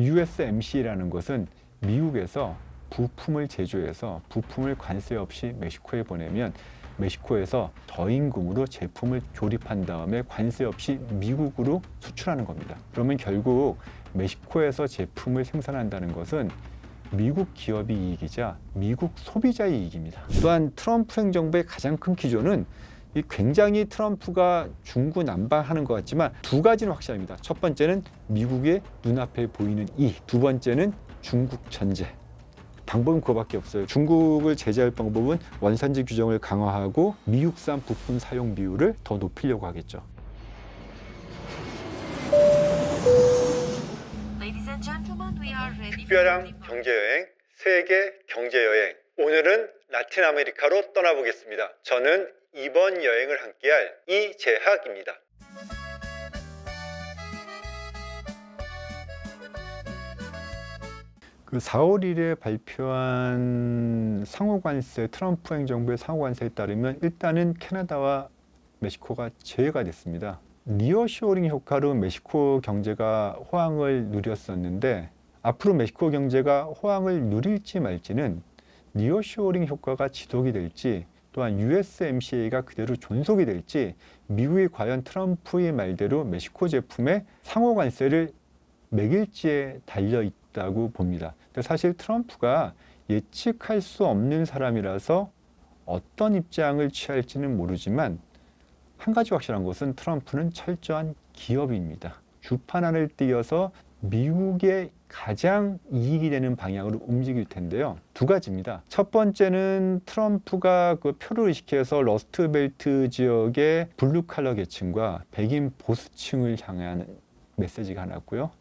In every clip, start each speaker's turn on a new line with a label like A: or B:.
A: USMCA라는 것은 미국에서 부품을 제조해서 부품을 관세 없이 멕시코에 보내면 멕시코에서 저임금으로 제품을 조립한 다음에 관세 없이 미국으로 수출하는 겁니다. 그러면 결국 멕시코에서 제품을 생산한다는 것은 미국 기업이 이익이자 미국 소비자의 이익입니다. 또한 트럼프 행정부의 가장 큰 기조는 굉장히 트럼프가 중구난방하는 것 같지만 두 가지는 확실합니다. 첫 번째는 미국의 눈앞에 보이는 이익, 두 번째는 중국 전제. 방법은 그거밖에 없어요. 중국을 제재할 방법은 원산지 규정을 강화하고 미국산 부품 사용 비율을 더 높이려고 하겠죠.
B: 특별한 경제여행, 세계 경제여행. 오늘은 라틴 아메리카로 떠나보겠습니다. 저는 이번 여행을 함께할 이재학입니다.
A: 그 4월 1일에 발표한 상호관세, 트럼프 행정부의 상호관세에 따르면 일단은 캐나다와 멕시코가 제외가 됐습니다. 니어쇼링 효과로 멕시코 경제가 호황을 누렸었는데 앞으로 멕시코 경제가 호황을 누릴지 말지는 니어쇼링 효과가 지속이 될지 또한 USMCA가 그대로 존속이 될지 미국이 과연 트럼프의 말대로 멕시코 제품에 상호관세를 매길지에 달려있다고 봅니다. 근데 사실 트럼프가 예측할 수 없는 사람이라서 어떤 입장을 취할지는 모르지만 한 가지 확실한 것은 트럼프는 철저한 기업입니다. 주판안을 띄어서 미국의 가장 이익이 되는 방향으로 움직일 텐데요. 두 가지입니다. 첫 번째는 트럼프가 그 표를 의식해서 러스트벨트 지역의 블루칼러 계층과 백인 보수층을 향한 메시지가 하나 있고요.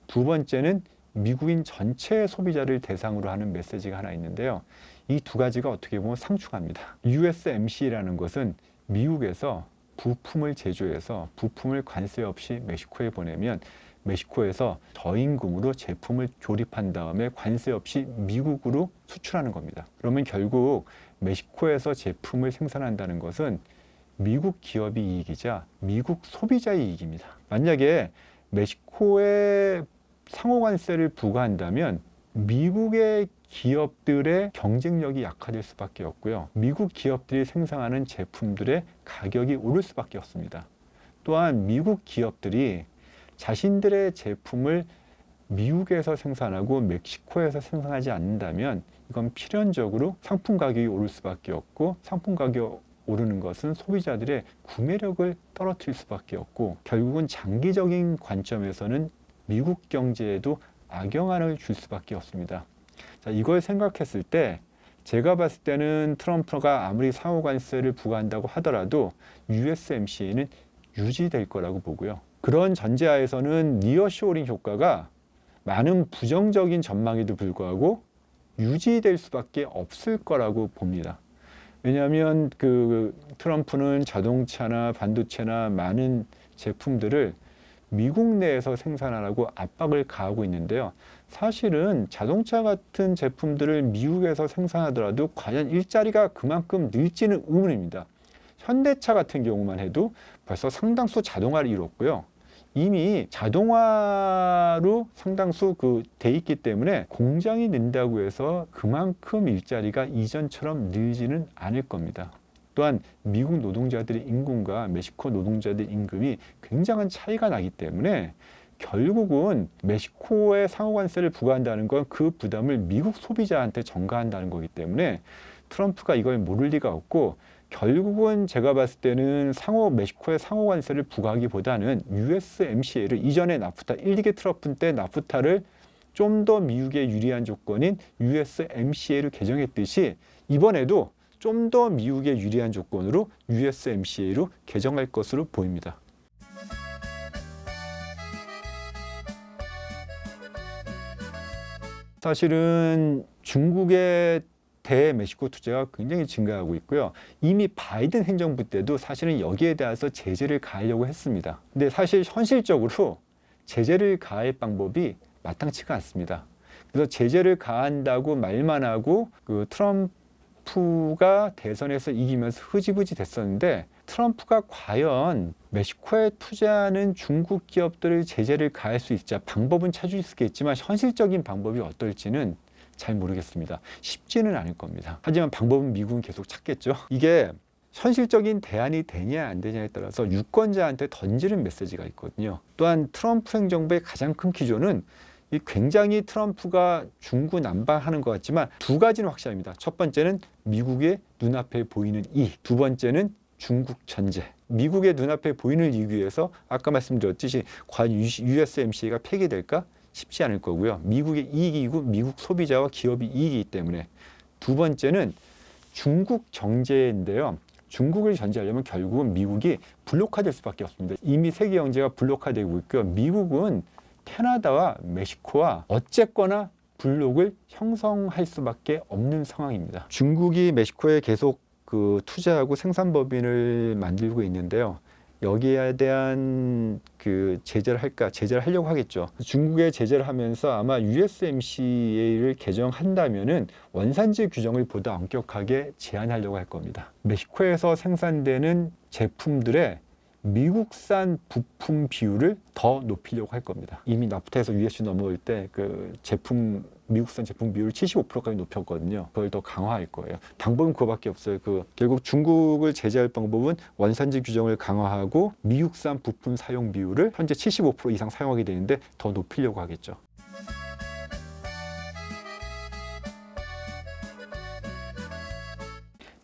A: 두 번째는 미국인 전체 소비자를 대상으로 하는 메시지가 하나 있는데요. 이 두 가지가 어떻게 보면 상충합니다. USMCA라는 것은 미국에서 부품을 제조해서 부품을 관세 없이 멕시코에 보내면 멕시코에서 저임금으로 제품을 조립한 다음에 관세 없이 미국으로 수출하는 겁니다. 그러면 결국 멕시코에서 제품을 생산한다는 것은 미국 기업이 이익이자 미국 소비자의 이익입니다. 만약에 멕시코에 상호관세를 부과한다면 미국의 기업들의 경쟁력이 약화될 수밖에 없고요. 미국 기업들이 생산하는 제품들의 가격이 오를 수밖에 없습니다. 또한 미국 기업들이 자신들의 제품을 미국에서 생산하고 멕시코에서 생산하지 않는다면 이건 필연적으로 상품 가격이 오를 수밖에 없고 상품 가격이 오르는 것은 소비자들의 구매력을 떨어뜨릴 수밖에 없고 결국은 장기적인 관점에서는 미국 경제에도 악영향을 줄 수밖에 없습니다. 자, 이걸 생각했을 때 제가 봤을 때는 트럼프가 아무리 상호관세를 부과한다고 하더라도 USMCA는 유지될 거라고 보고요. 그런 전제하에서는 니어쇼링 효과가 많은 부정적인 전망에도 불구하고 유지될 수밖에 없을 거라고 봅니다. 왜냐하면 그 트럼프는 자동차나 반도체나 많은 제품들을 미국 내에서 생산하라고 압박을 가하고 있는데요. 사실은 자동차 같은 제품들을 미국에서 생산하더라도 과연 일자리가 그만큼 늘지는 의문입니다. 현대차 같은 경우만 해도 벌써 상당수 자동화를 이뤘고요. 이미 자동화로 상당수 돼 있기 때문에 공장이 는다고 해서 그만큼 일자리가 이전처럼 늘지는 않을 겁니다. 또한 미국 노동자들의 임금과 멕시코 노동자들의 임금이 굉장한 차이가 나기 때문에 결국은 멕시코에 상호관세를 부과한다는 건 그 부담을 미국 소비자한테 전가한다는 거기 때문에 트럼프가 이걸 모를 리가 없고 결국은 제가 봤을 때는 멕시코에 상호관세를 부과하기보다는 USMCA를 이전에 나프타 1, 2개 트럼프 때 나프타를 좀 더 미국에 유리한 조건인 USMCA를 개정했듯이 이번에도 좀 더 미국에 유리한 조건으로 USMCA로 개정할 것으로 보입니다. 사실은 중국의 대멕시코 투자가 굉장히 증가하고 있고요. 이미 바이든 행정부 때도 사실은 여기에 대해서 제재를 가하려고 했습니다. 근데 사실 현실적으로 제재를 가할 방법이 마땅치가 않습니다. 그래서 제재를 가한다고 말만 하고 트럼프가 대선에서 이기면서 흐지부지 됐었는데 트럼프가 과연 멕시코에 투자하는 중국 기업들의 제재를 가할 수 있자 방법은 찾을 수 있겠지만 현실적인 방법이 어떨지는 잘 모르겠습니다. 쉽지는 않을 겁니다. 하지만 방법은 미국은 계속 찾겠죠. 이게 현실적인 대안이 되냐 안 되냐에 따라서 유권자한테 던지는 메시지가 있거든요. 또한 트럼프 행정부의 가장 큰 기조는 이 굉장히 트럼프가 중구난방하는 것 같지만 두 가지는 확실합니다. 첫 번째는 미국의 눈앞에 보이는 이, 두 번째는 중국 전제. 미국의 눈앞에 보이는 이익 위해서 아까 말씀드렸듯이 과연 USMCA가 폐기될까? 쉽지 않을 거고요. 미국의 이익이고 미국 소비자와 기업이 이익이기 때문에. 두 번째는 중국 정제인데요. 중국을 견제하려면 결국은 미국이 블록화될 수밖에 없습니다. 이미 세계 경제가 블록화되고 있고요. 미국은 캐나다와 멕시코와 어쨌거나 블록을 형성할 수밖에 없는 상황입니다. 중국이 멕시코에 계속 투자하고 생산법인을 만들고 있는데요. 여기에 대한 제재를 할까? 제재를 하려고 하겠죠. 중국에 제재를 하면서 아마 USMCA를 개정한다면은 원산지 규정을 보다 엄격하게 제한하려고 할 겁니다. 멕시코에서 생산되는 제품들의 미국산 부품 비율을 더 높이려고 할 겁니다. 이미 나프타에서 USC 넘어올 때 미국산 제품 비율을 75%까지 높였거든요. 그걸 더 강화할 거예요. 방법은 그거밖에 없어요. 결국 중국을 제재할 방법은 원산지 규정을 강화하고 미국산 부품 사용 비율을 현재 75% 이상 사용하게 되는데 더 높이려고 하겠죠.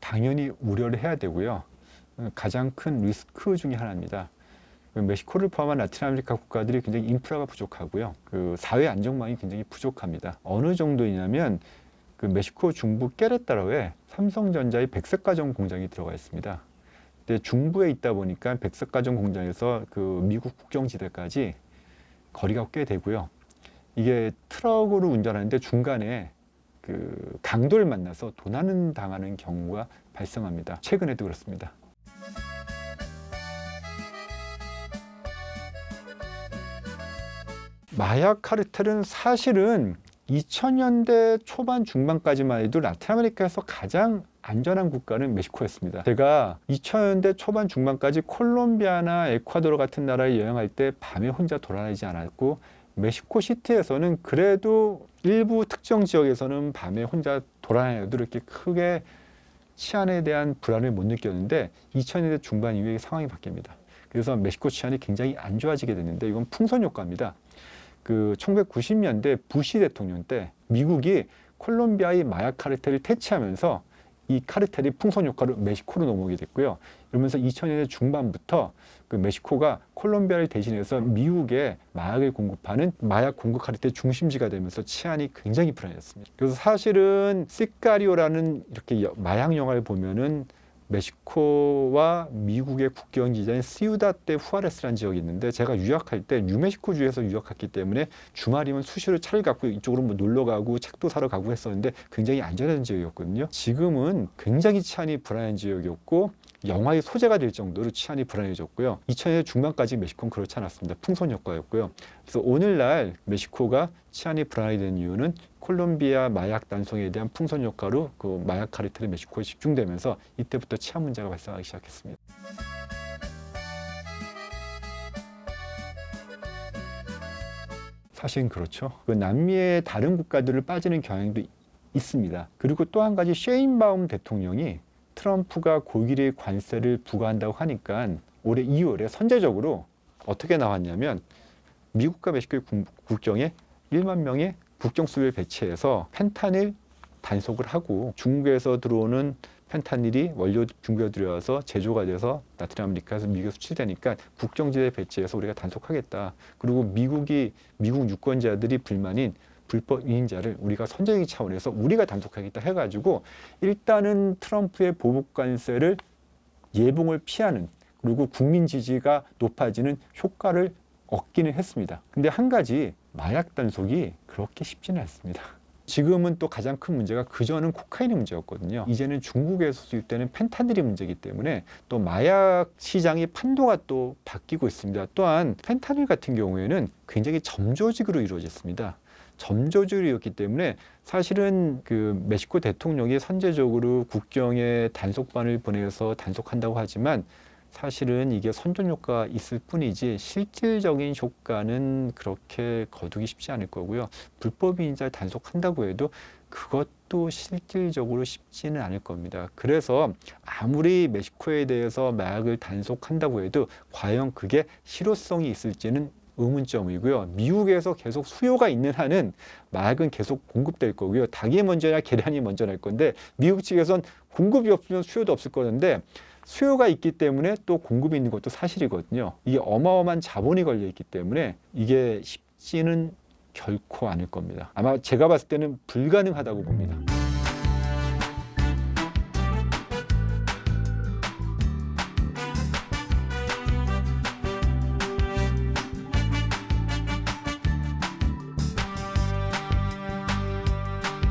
A: 당연히 우려를 해야 되고요. 가장 큰 리스크 중에 하나입니다. 멕시코를 포함한 라틴 아메리카 국가들이 굉장히 인프라가 부족하고요. 사회 안정망이 굉장히 부족합니다. 어느 정도이냐면 멕시코 중부 깨레따로에 삼성전자의 백색 가전 공장이 들어가 있습니다. 근데 중부에 있다 보니까 백색 가전 공장에서 미국 국경지대까지 거리가 꽤 되고요. 이게 트럭으로 운전하는데 중간에 강도를 만나서 도난 당하는 경우가 발생합니다. 최근에도 그렇습니다. 마약 카르텔은 사실은 2000년대 초반 중반까지만 해도 라틴 아메리카에서 가장 안전한 국가는 멕시코였습니다. 제가 2000년대 초반 중반까지 콜롬비아나 에콰도르 같은 나라에 여행할 때 밤에 혼자 돌아다니지 않았고 멕시코 시티에서는 그래도 일부 특정 지역에서는 밤에 혼자 돌아다녀도 이렇게 크게 치안에 대한 불안을 못 느꼈는데 2000년대 중반 이후에 상황이 바뀝니다. 그래서 멕시코 치안이 굉장히 안 좋아지게 됐는데 이건 풍선 효과입니다. 1990년대 부시 대통령 때 미국이 콜롬비아의 마약 카르텔을 퇴치하면서 이 카르텔이 풍선 효과로 멕시코로 넘어오게 됐고요. 이러면서 2000년대 중반부터 멕시코가 콜롬비아를 대신해서 미국에 마약을 공급하는 마약 공급 카르텔 중심지가 되면서 치안이 굉장히 불안해졌습니다. 그래서 사실은 시카리오라는 이렇게 마약 영화를 보면은 멕시코와 미국의 국경 지대인 시우다데 후아레스라는 지역이 있는데 제가 유학할 때 뉴멕시코주에서 유학했기 때문에 주말이면 수시로 차를 갖고 이쪽으로 놀러 가고 책도 사러 가고 했었는데 굉장히 안전한 지역이었거든요. 지금은 굉장히 치안이 불안한 지역이었고 영화의 소재가 될 정도로 치안이 불안해졌고요. 2000년대 중반까지 멕시코는 그렇지 않았습니다. 풍선 효과였고요. 그래서 오늘날 멕시코가 치안이 불안하게 된 이유는 콜롬비아 마약 단속에 대한 풍선 효과로 마약 카르텔이 멕시코에 집중되면서 이때부터 치안 문제가 발생하기 시작했습니다. 사실은 그렇죠. 남미의 다른 국가들을 빠지는 경향도 있습니다. 그리고 또 한 가지 셰인바움 대통령이 트럼프가 고기의 관세를 부과한다고 하니까 올해 2월에 선제적으로 어떻게 나왔냐면 미국과 멕시코의 국경에 1만 명의 국경수비를 배치해서 펜타닐 단속을 하고 중국에서 들어오는 펜타닐이 원료 중국에 들어와서 제조가 돼서 라틴 아메리카에서 미국에 수출되니까 국경지대 배치해서 우리가 단속하겠다. 그리고 미국 유권자들이 불만인 불법 유인자를 우리가 선제적인 차원에서 우리가 단속하겠다 해가지고 일단은 트럼프의 보복 관세를 예봉을 피하는 그리고 국민 지지가 높아지는 효과를 얻기는 했습니다. 근데 한 가지 마약 단속이 그렇게 쉽지는 않습니다. 지금은 또 가장 큰 문제가 그전은 코카인의 문제였거든요. 이제는 중국에서 수입되는 펜타닐이 문제이기 때문에 또 마약 시장의 판도가 또 바뀌고 있습니다. 또한 펜타닐 같은 경우에는 굉장히 점조직으로 이루어졌습니다. 점조직이었기 때문에 사실은 멕시코 대통령이 선제적으로 국경에 단속반을 보내서 단속한다고 하지만 사실은 이게 선전 효과가 있을 뿐이지 실질적인 효과는 그렇게 거두기 쉽지 않을 거고요. 불법 이민자를 단속한다고 해도 그것도 실질적으로 쉽지는 않을 겁니다. 그래서 아무리 멕시코에 대해서 마약을 단속한다고 해도 과연 그게 실효성이 있을지는 의문점이고요. 미국에서 계속 수요가 있는 한은 마약은 계속 공급될 거고요. 닭이 먼저냐 계란이 먼저 날 건데 미국 측에선 공급이 없으면 수요도 없을 거는데 수요가 있기 때문에 또 공급이 있는 것도 사실이거든요. 이게 어마어마한 자본이 걸려 있기 때문에 이게 쉽지는 결코 않을 겁니다. 아마 제가 봤을 때는 불가능하다고 봅니다.